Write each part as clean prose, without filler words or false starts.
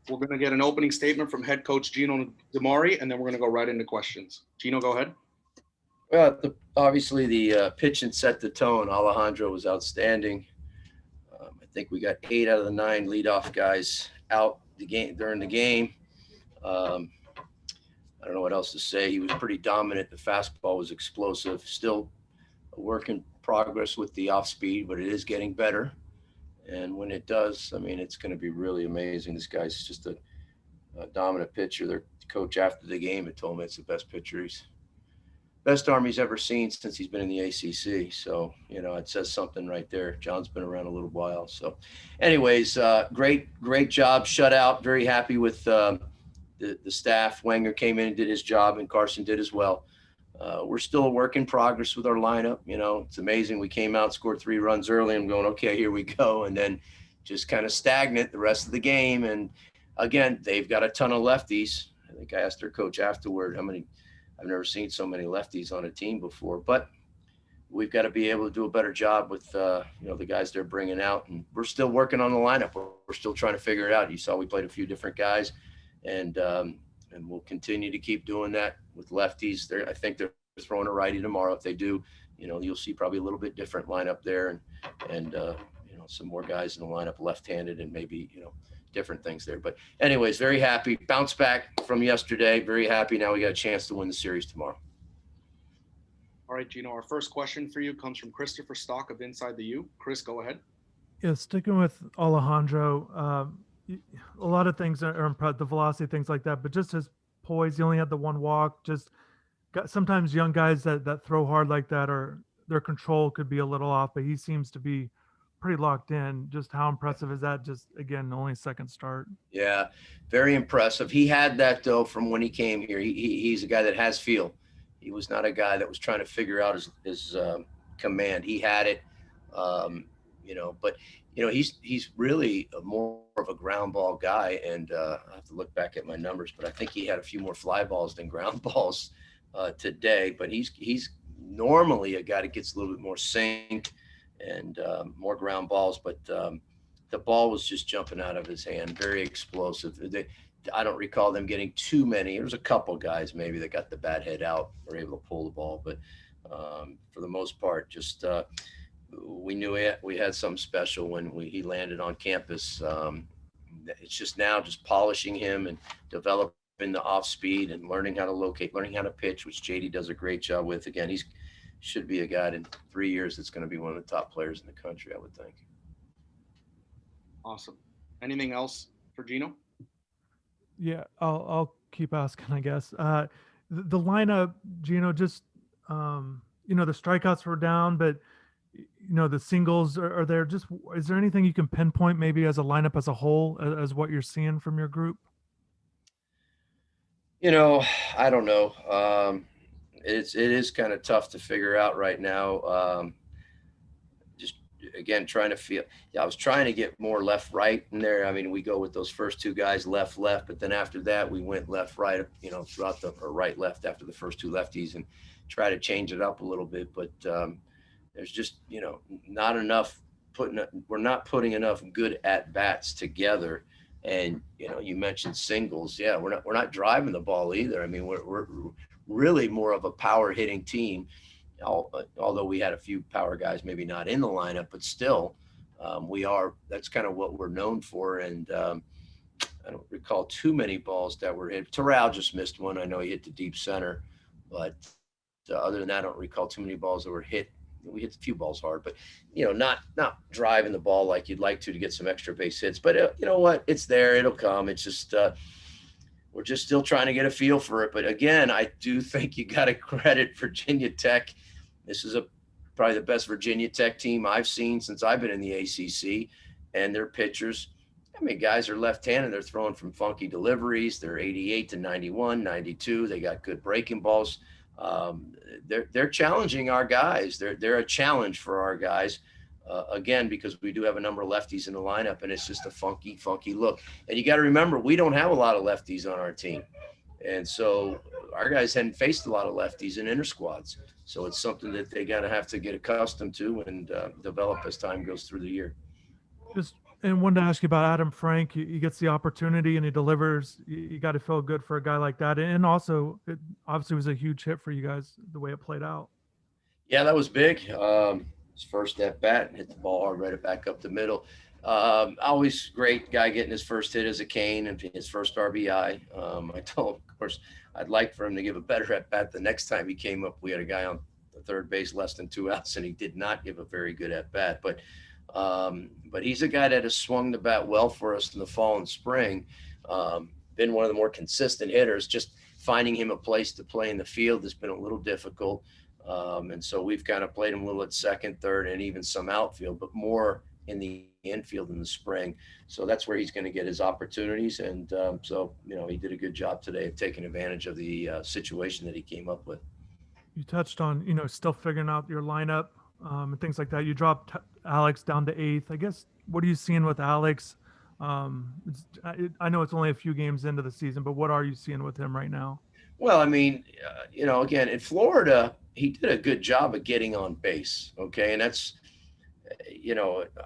We're going to get an opening statement from head coach Gino DiMare, and then we're going to go right into questions. Gino, go ahead. Well, obviously the pitch and set the tone. Alejandro was outstanding. I think we got 8 out of the 9 leadoff guys out during the game. I don't know what else to say. He was pretty dominant. The fastball was explosive. Still a work in progress with the off speed, but it is getting better. And when it does, I mean, it's going to be really amazing. This guy's just a dominant pitcher. Their coach after the game had told me it's the best pitcher best arm he's ever seen since he's been in the ACC. So, it says something right there. John's been around a little while. So anyways, great job. Shutout. Very happy with the staff. Wenger came in and did his job, and Carson did as well. We're still a work in progress with our lineup. It's amazing. We came out, scored 3 runs early. I'm going, okay, here we go. And then just kind of stagnant the rest of the game. And again, they've got a ton of lefties. I think I asked their coach afterward I've never seen so many lefties on a team before, but we've got to be able to do a better job with, the guys they're bringing out. And we're still working on the lineup. We're still trying to figure it out. You saw we played a few different guys, and we'll continue to keep doing that with lefties. I think they're throwing a righty tomorrow. If they do, you'll see probably a little bit different lineup there, and some more guys in the lineup left-handed, and maybe, different things there. But anyways, very happy. Bounce back from yesterday. Very happy. Now we got a chance to win the series tomorrow. All right, Gino, our first question for you comes from Christopher Stock of Inside the U. Chris, go ahead. Yeah, sticking with Alejandro, a lot of things are impressive, the velocity, things like that, but just his poise, he only had the 1 walk. Just sometimes young guys that throw hard like that, or their control could be a little off, but he seems to be pretty locked in. Just how impressive is that? Just, again, only second start. Yeah, very impressive. He had that, though, from when he came here. He's a guy that has feel. He was not a guy that was trying to figure out his command. He had it, but he's really more of a ground ball guy. And I have to look back at my numbers, but I think he had a few more fly balls than ground balls today. But he's normally a guy that gets a little bit more sink and more ground balls, but the ball was just jumping out of his hand. Very explosive. I don't recall them getting too many. There was a couple guys maybe that got the bat head out, were able to pull the ball, but for the most part, just we knew we had something special when he landed on campus. It's just now just polishing him and developing the off speed and learning how to locate, learning how to pitch, which JD does a great job with. Again, he's should be a guy in 3 years that's going to be one of the top players in the country, I would think. Awesome. Anything else for Gino? Yeah, I'll keep asking, I guess. The lineup, Gino, just the strikeouts were down, but the singles are there. Just, is there anything you can pinpoint maybe as a lineup as a whole, as what you're seeing from your group? I don't know. It is kind of tough to figure out right now. Just again, trying to feel. Yeah, I was trying to get more left right in there. I mean, we go with those first 2 guys left, but then after that we went left right. Throughout or right left after the first 2 lefties, and try to change it up a little bit. But there's just not enough we're not putting enough good at bats together. And you mentioned singles. Yeah, we're not driving the ball either. I mean, we're really more of a power hitting team, although we had a few power guys maybe not in the lineup, but still that's kind of what we're known for. And I don't recall too many balls that were hit. Terrell just missed one. I know he hit the deep center, but other than that, I don't recall too many balls that were hit. We hit a few balls hard, but not driving the ball like you'd like to get some extra base hits. But you know what? It's there. It'll come. It's just we're just still trying to get a feel for it. But again, I do think you got to credit Virginia Tech. This is probably the best Virginia Tech team I've seen since I've been in the ACC, and their pitchers. I mean, guys are left-handed. They're throwing from funky deliveries. They're 88 to 91, 92. They got good breaking balls. They're challenging our guys. They're a challenge for our guys. Again, because we do have a number of lefties in the lineup, and it's just a funky look. And you got to remember, we don't have a lot of lefties on our team. And so our guys hadn't faced a lot of lefties in inter squads. So it's something that they got to have to get accustomed to and develop as time goes through the year. Just And wanted to ask you about Adam Frank. He gets the opportunity and he delivers. You got to feel good for a guy like that. And also, it obviously was a huge hit for you guys the way it played out. Yeah, that was big. His first at bat, hit the ball hard, right it back up the middle. Always great guy getting his first hit as a Cane and his first RBI. I told him, of course, I'd like for him to give a better at bat the next time he came up. We had a guy on the third base, less than 2 outs, and he did not give a very good at bat. But he's a guy that has swung the bat well for us in the fall and spring. Been one of the more consistent hitters. Just finding him a place to play in the field has been a little difficult. And so we've kind of played him a little at second, third, and even some outfield, but more in the infield in the spring. So that's where he's going to get his opportunities. And so, he did a good job today of taking advantage of the situation that he came up with. You touched on, still figuring out your lineup and things like that. You dropped Alex down to 8th. I guess, what are you seeing with Alex? I know it's only a few games into the season, but what are you seeing with him right now? Well, again, in Florida, he did a good job of getting on base. Okay. And that's,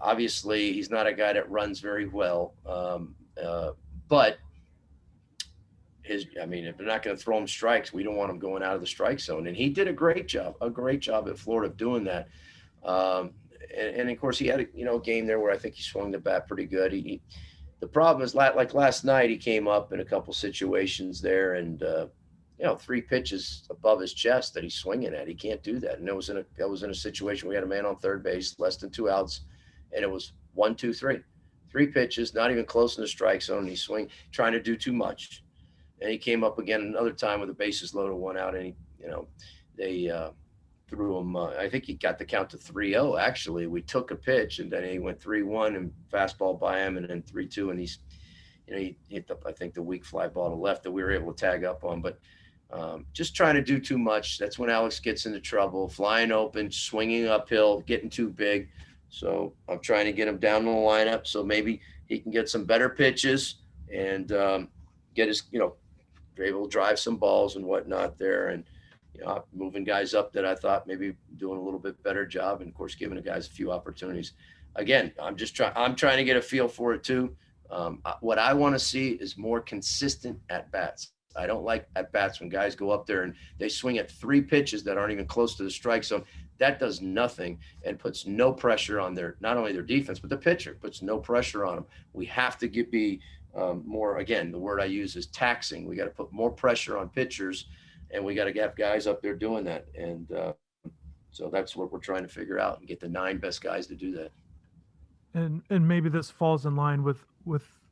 obviously he's not a guy that runs very well. But if they're not going to throw him strikes, we don't want him going out of the strike zone. And he did a great job at Florida of doing that. And of course he had a game there where I think he swung the bat pretty good. The problem is like last night, he came up in a couple situations there and, 3 pitches above his chest that he's swinging at. He can't do that. And that was in a situation we had a man on third base, less than 2 outs, and it was 1, 2, 3. 3 pitches, not even close in the strike zone, and he's trying to do too much. And he came up again another time with the bases loaded, 1 out, and they threw him. I think he got the count to 3-0. Actually, we took a pitch, and then he went 3-1 and fastball by him, and then 3-2, and he hit the weak fly ball to left that we were able to tag up on, but. Just trying to do too much. That's when Alex gets into trouble, flying open, swinging uphill, getting too big. So I'm trying to get him down the lineup so maybe he can get some better pitches and get his, able to drive some balls and whatnot there. And, moving guys up that I thought maybe doing a little bit better job. And of course, giving the guys a few opportunities. Again, I'm trying to get a feel for it too. What I want to see is more consistent at bats. I don't like at bats when guys go up there and they swing at 3 pitches that aren't even close to the strike zone. That does nothing and puts no pressure on not only their defense, but the pitcher puts no pressure on them. We have to be more, again, the word I use is taxing. We got to put more pressure on pitchers and we got to have guys up there doing that. And so that's what we're trying to figure out and get the 9 best guys to do that. And maybe this falls in line with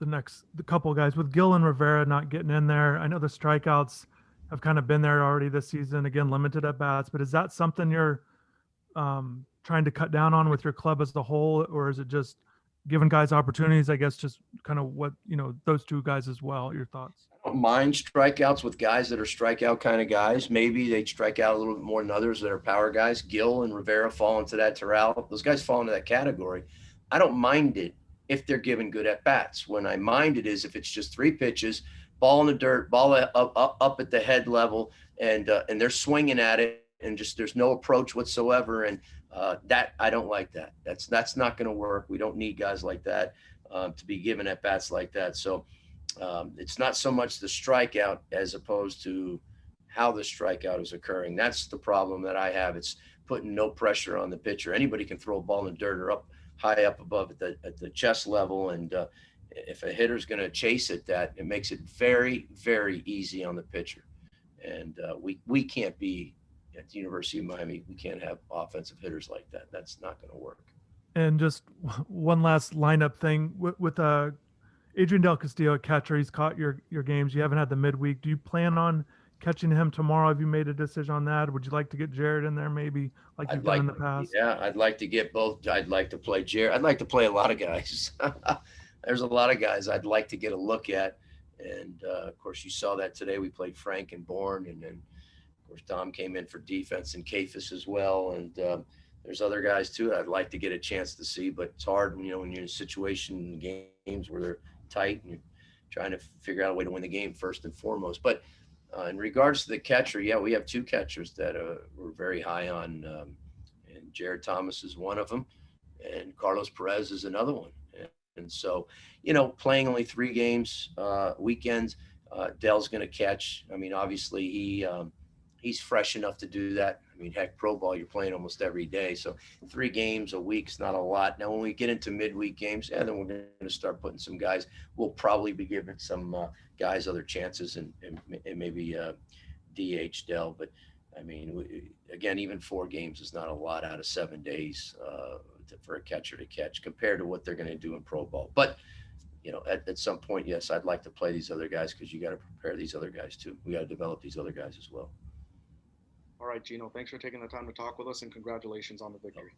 the couple of guys with Gil and Rivera not getting in there. I know the strikeouts have kind of been there already this season, again, limited at bats, but is that something you're trying to cut down on with your club as a whole? Or is it just giving guys opportunities? I guess just kind of what, those 2 guys as well, your thoughts? I don't mind strikeouts with guys that are strikeout kind of guys. Maybe they strike out a little bit more than others that are power guys. Gil and Rivera fall into that. Terrell, those guys fall into that category. I don't mind it if they're given good at bats. When I mind it is if it's just 3 pitches, ball in the dirt, ball up at the head level, and they're swinging at it, and just there's no approach whatsoever, and that I don't like that. That's not going to work. We don't need guys like that to be given at bats like that. So it's not so much the strikeout as opposed to how the strikeout is occurring. That's the problem that I have. It's putting no pressure on the pitcher. Anybody can throw a ball in the dirt or high up above at the chest level. And if a hitter's going to chase it makes it very, very easy on the pitcher. And we can't be at the University of Miami. We can't have offensive hitters like that. That's not going to work. And just one last lineup thing with Adrian Del Castillo at catcher. He's caught your games. You haven't had the midweek. Do you plan on catching him tomorrow? Have you made a decision on that? Would you like to get Jared in there maybe like you've done in the past? Yeah, I'd like to get both. I'd like to play Jared. I'd like to play a lot of guys. There's a lot of guys I'd like to get a look at. And, of course, you saw that today. We played Frank and Bourne. And then, of course, Dom came in for defense and Kafis as well. And there's other guys, too, I'd like to get a chance to see. But it's hard, when you're in a situation in games where they're tight and you're trying to figure out a way to win the game first and foremost. But in regards to the catcher, yeah, we have 2 catchers that we're very high on, and Jared Thomas is one of them, and Carlos Perez is another one. So, playing only 3 games, weekends, Dell's going to catch. I mean, obviously he's fresh enough to do that. I mean, heck, pro ball, you're playing almost every day. So 3 games a week's not a lot. Now, when we get into midweek games, then we're going to start putting some guys. We'll probably be giving some guys other chances and maybe DH Dell. But, I mean, again, even 4 games is not a lot out of 7 days for a catcher to catch compared to what they're going to do in pro ball. But, at some point, yes, I'd like to play these other guys because you got to prepare these other guys too. We got to develop these other guys as well. All right, Gino, thanks for taking the time to talk with us, and congratulations on the victory.